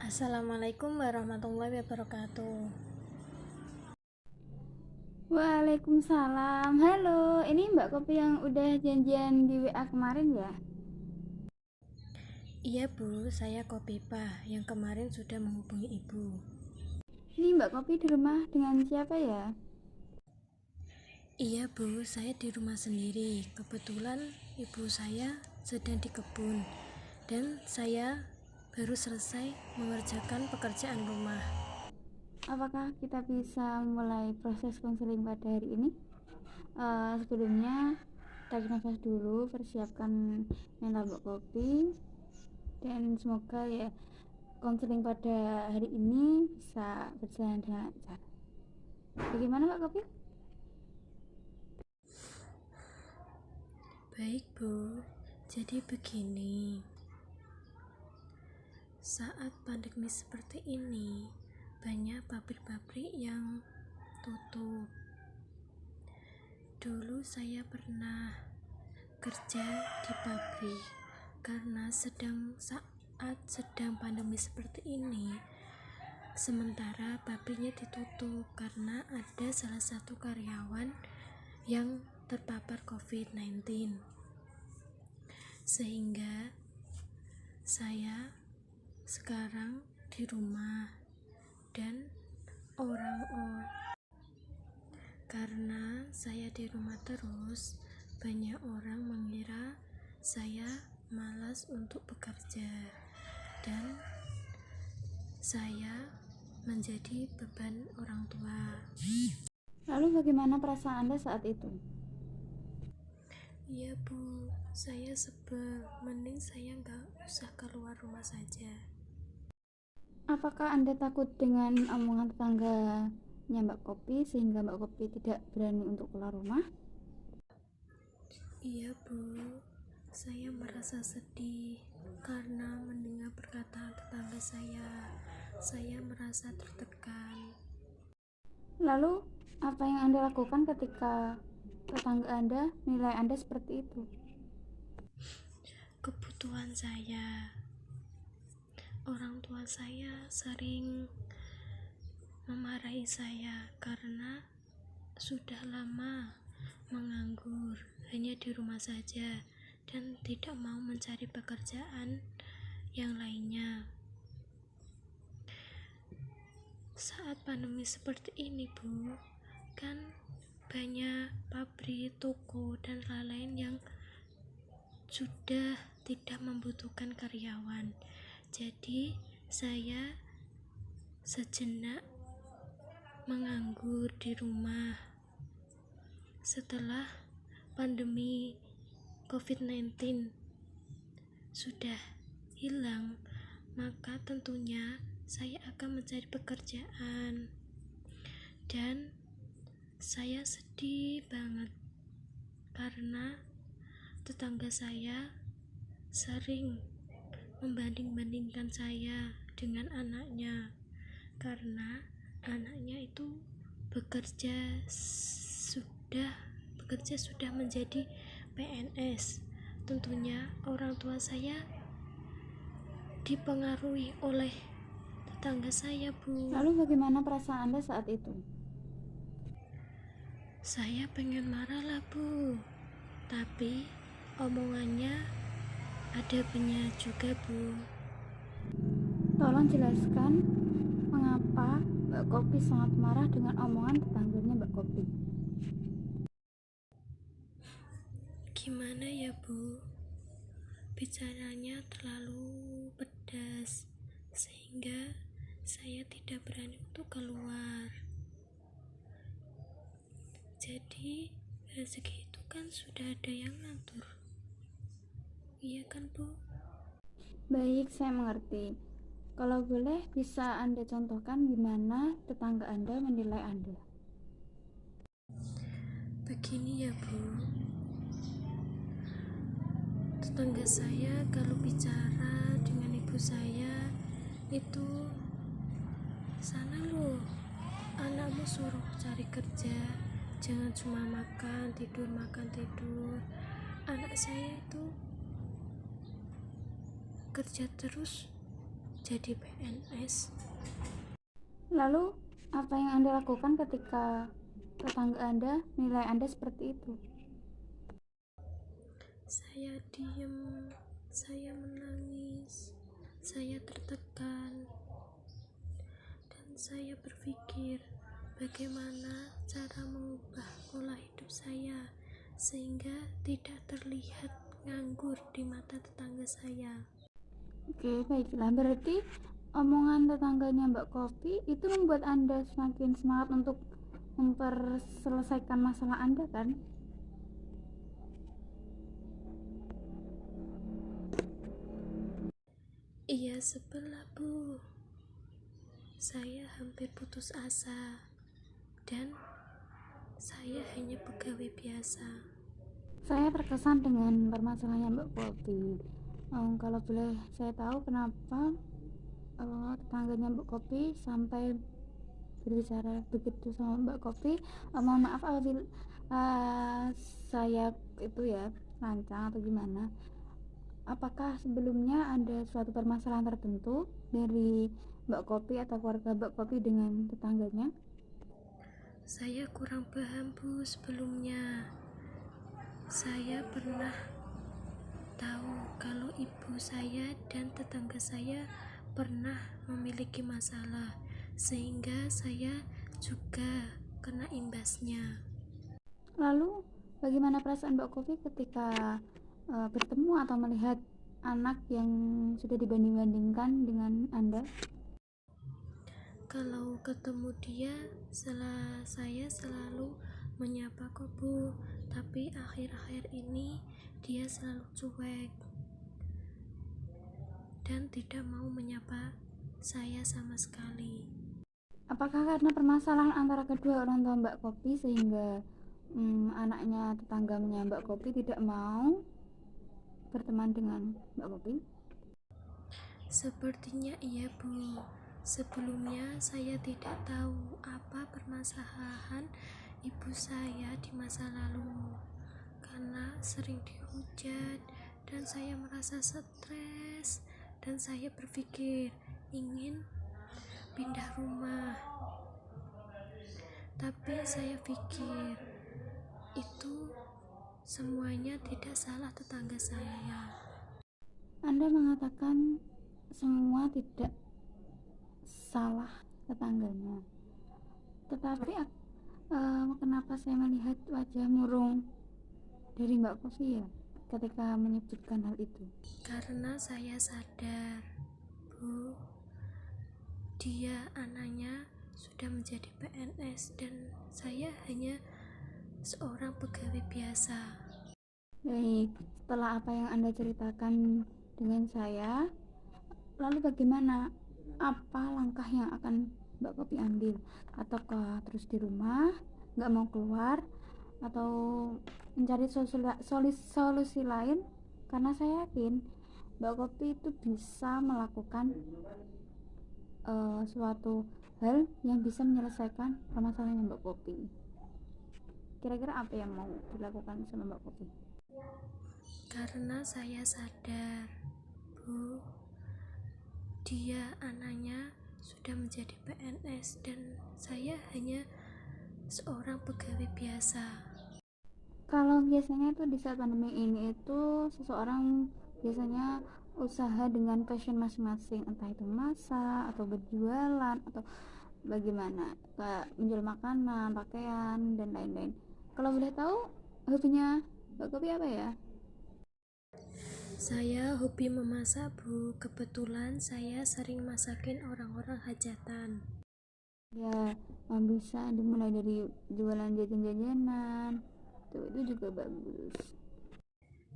Assalamualaikum warahmatullahi wabarakatuh. Waalaikumsalam. Halo, ini Mbak Kopi yang udah janjian di WA kemarin ya? Iya Bu, saya Kopipah yang kemarin sudah menghubungi Ibu. Ini Mbak Kopi di rumah dengan siapa ya? Iya Bu, saya di rumah sendiri. Kebetulan ibu saya sedang di kebun dan saya baru selesai mengerjakan pekerjaan rumah. Apakah kita bisa mulai proses konseling pada hari ini? Sebelumnya tarik nafas dulu, persiapkan mental Mbak Kopi, dan semoga ya konseling pada hari ini bisa berjalan dengan lancar. Bagaimana Mbak Kopi? Baik Bu, jadi begini. Saat pandemi seperti ini, banyak pabrik-pabrik yang tutup. Dulu saya pernah kerja di pabrik karena saat sedang pandemi seperti ini, sementara pabriknya ditutup karena ada salah satu karyawan yang terpapar COVID-19, sehingga saya sekarang di rumah. Dan karena saya di rumah terus, banyak orang mengira saya malas untuk bekerja dan saya menjadi beban orang tua. Lalu bagaimana perasaan Anda saat itu? Iya Bu, saya sebel, mending saya nggak usah keluar rumah saja. Apakah Anda takut dengan omongan tetangganya Mbak Kopi sehingga Mbak Kopi tidak berani untuk keluar rumah? Iya Bu, saya merasa sedih karena mendengar perkataan tetangga saya merasa tertekan. Lalu, apa yang Anda lakukan ketika tetangga Anda menilai Anda seperti itu? Kebutuhan saya, orang tua saya sering memarahi saya karena sudah lama menganggur, hanya di rumah saja dan tidak mau mencari pekerjaan yang lainnya. Saat pandemi seperti ini Bu, kan banyak pabrik, toko, dan lain-lain yang sudah tidak membutuhkan karyawan. Jadi saya sejenak menganggur di rumah. Setelah pandemi COVID-19 sudah hilang, maka tentunya saya akan mencari pekerjaan. Dan saya sedih banget karena tetangga saya sering membanding-bandingkan saya dengan anaknya, karena anaknya itu bekerja sudah menjadi PNS. Tentunya orang tua saya dipengaruhi oleh tetangga saya Bu. Lalu bagaimana perasaan Anda saat itu? Saya pengen marah lah Bu, tapi omongannya ada benar juga Bu. Tolong jelaskan mengapa Mbak Kopi sangat marah dengan omongan tetangganya Mbak Kopi. Gimana ya Bu, bicaranya terlalu pedas sehingga saya tidak berani untuk keluar. Jadi rezeki itu kan sudah ada yang ngatur, iya kan Bu? Baik, saya mengerti. Kalau boleh, bisa Anda contohkan gimana tetangga Anda menilai Anda? Begini ya Bu, tetangga saya kalau bicara dengan ibu saya itu, sana loh, anakmu suruh cari kerja, jangan cuma makan tidur. Anak saya itu kerja terus jadi PNS. Lalu apa yang Anda lakukan ketika tetangga Anda nilai Anda seperti itu? Saya diam, saya menangis, saya tertekan, dan saya berpikir bagaimana cara mengubah pola hidup saya sehingga tidak terlihat nganggur di mata tetangga saya. Oke, baiklah. Berarti omongan tetangganya Mbak Kopi itu membuat Anda semakin semangat untuk memperselesaikan masalah Anda, kan? Iya, sebelah Bu. Saya hampir putus asa dan saya hanya pegawai biasa. Saya terkesan dengan permasalahannya Mbak Kopi. Kalau boleh saya tahu kenapa tetangganya Mbak Kopi sampai berbicara begitu sama Mbak Kopi. Mohon maaf apabila saya itu ya lancang atau gimana. Apakah sebelumnya ada suatu permasalahan tertentu dari Mbak Kopi atau keluarga Mbak Kopi dengan tetangganya? Saya kurang paham Bu sebelumnya. Saya pernah tahu kalau ibu saya dan tetangga saya pernah memiliki masalah, sehingga saya juga kena imbasnya. Lalu bagaimana perasaan Mbak Kopi ketika bertemu atau melihat anak yang sudah dibanding-bandingkan dengan Anda? Kalau ketemu dia, saya selalu menyapa kok Bu, tapi akhir-akhir ini dia selalu cuek dan tidak mau menyapa saya sama sekali. Apakah karena permasalahan antara kedua orang tua Mbak Kopi sehingga anaknya tetangganya Mbak Kopi tidak mau berteman dengan Mbak Kopi? Sepertinya iya Bu. Sebelumnya saya tidak tahu apa permasalahan ibu saya di masa lalu, karena sering dihujat dan saya merasa stres, dan saya berpikir ingin pindah rumah. Tapi saya pikir itu semuanya tidak salah tetangga saya. Anda mengatakan semua tidak salah tetangganya, tetapi kenapa saya melihat wajah murung dari Mbak Kofi ya ketika menyebutkan hal itu? Karena saya sadar, Bu, dia anaknya sudah menjadi PNS dan saya hanya seorang pegawai biasa. Baik, setelah apa yang Anda ceritakan dengan saya, lalu bagaimana? Apa langkah yang akan Mbak Kopi ambil? Ataukah terus di rumah, nggak mau keluar, atau mencari solusi lain? Karena saya yakin Mbak Kopi itu bisa melakukan suatu hal yang bisa menyelesaikan permasalahan Mbak Kopi. Kira-kira apa yang mau dilakukan sama Mbak Kopi? Karena saya sadar, Bu, dia anaknya sudah menjadi PNS dan saya hanya seorang pegawai biasa. Kalau biasanya itu di saat pandemi ini itu seseorang biasanya usaha dengan passion masing-masing, entah itu masak atau berjualan atau bagaimana, kayak menjual makanan, pakaian dan lain-lain. Kalau boleh tahu hobinya Mbak Kopi apa ya? Saya hobi memasak, Bu. Kebetulan saya sering masakin orang-orang hajatan. Ya, bisa dimulai dari jualan jajan-jajanan. Itu juga bagus.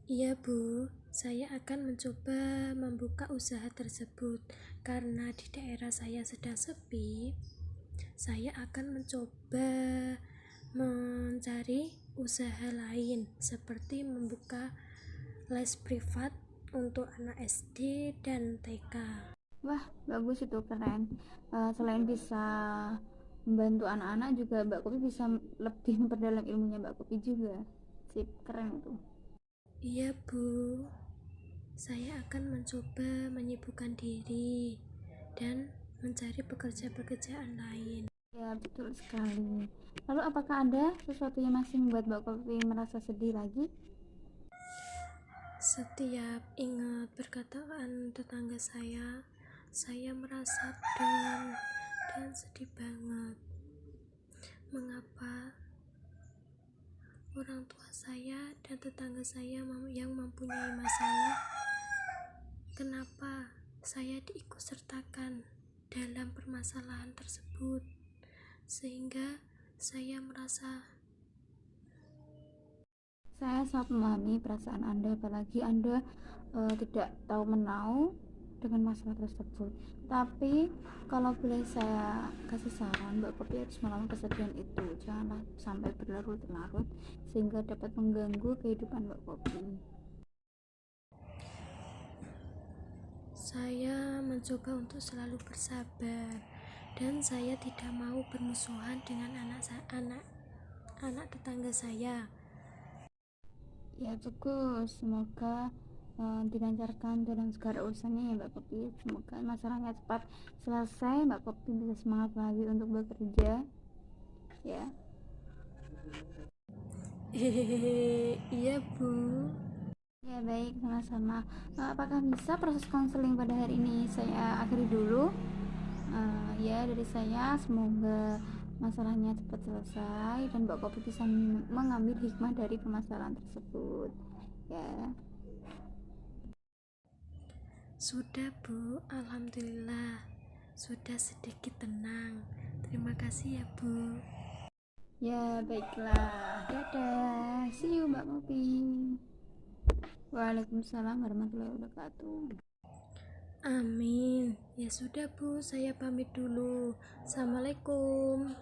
Iya, Bu. Saya akan mencoba membuka usaha tersebut karena di daerah saya sedang sepi. Saya akan mencoba mencari usaha lain seperti membuka les privat untuk anak SD dan TK. Wah, bagus itu, keren. Selain bisa membantu anak-anak juga Mbak Kopi bisa lebih memperdalam ilmunya Mbak Kopi juga. Sip, keren itu. Iya, Bu. Saya akan mencoba menyibukkan diri mencari pekerjaan lain. Ya, betul sekali. Lalu apakah ada sesuatu yang masih membuat Mbak Kopi merasa sedih lagi? Setiap ingat perkataan tetangga saya merasa down dan sedih banget. Mengapa orang tua saya dan tetangga saya yang mempunyai masalah, kenapa saya diikutsertakan dalam permasalahan tersebut, sehingga saya merasa Saya sangat memahami perasaan Anda, apalagi Anda tidak tahu menau dengan masalah tersebut. Tapi kalau boleh saya kasih saran, Mbak Kopi harus melawan kesedihan itu. Janganlah sampai berlarut-larut sehingga dapat mengganggu kehidupan Mbak Kopi. saya mencoba untuk selalu bersabar, dan saya tidak mau bermusuhan dengan anak tetangga saya. Ya bagus, semoga dilancarkan dalam segala urusannya ya Mbak Kopi. Semoga masalahnya cepat selesai, Mbak Kopi bisa semangat lagi untuk bekerja ya. Hehehe, iya Bu. Ya baik, sama-sama. Apakah bisa proses konseling pada hari ini saya akhiri dulu? Ya dari saya, semoga masalahnya cepat selesai dan Mbak Kopi bisa mengambil hikmah dari permasalahan tersebut ya. Sudah Bu, alhamdulillah sudah sedikit tenang. Terima kasih ya Bu. Ya baiklah, dadah, see you Mbak Kopi. Waalaikumsalam warahmatullahi wabarakatuh. Amin. Ya sudah Bu, saya pamit dulu. Assalamualaikum.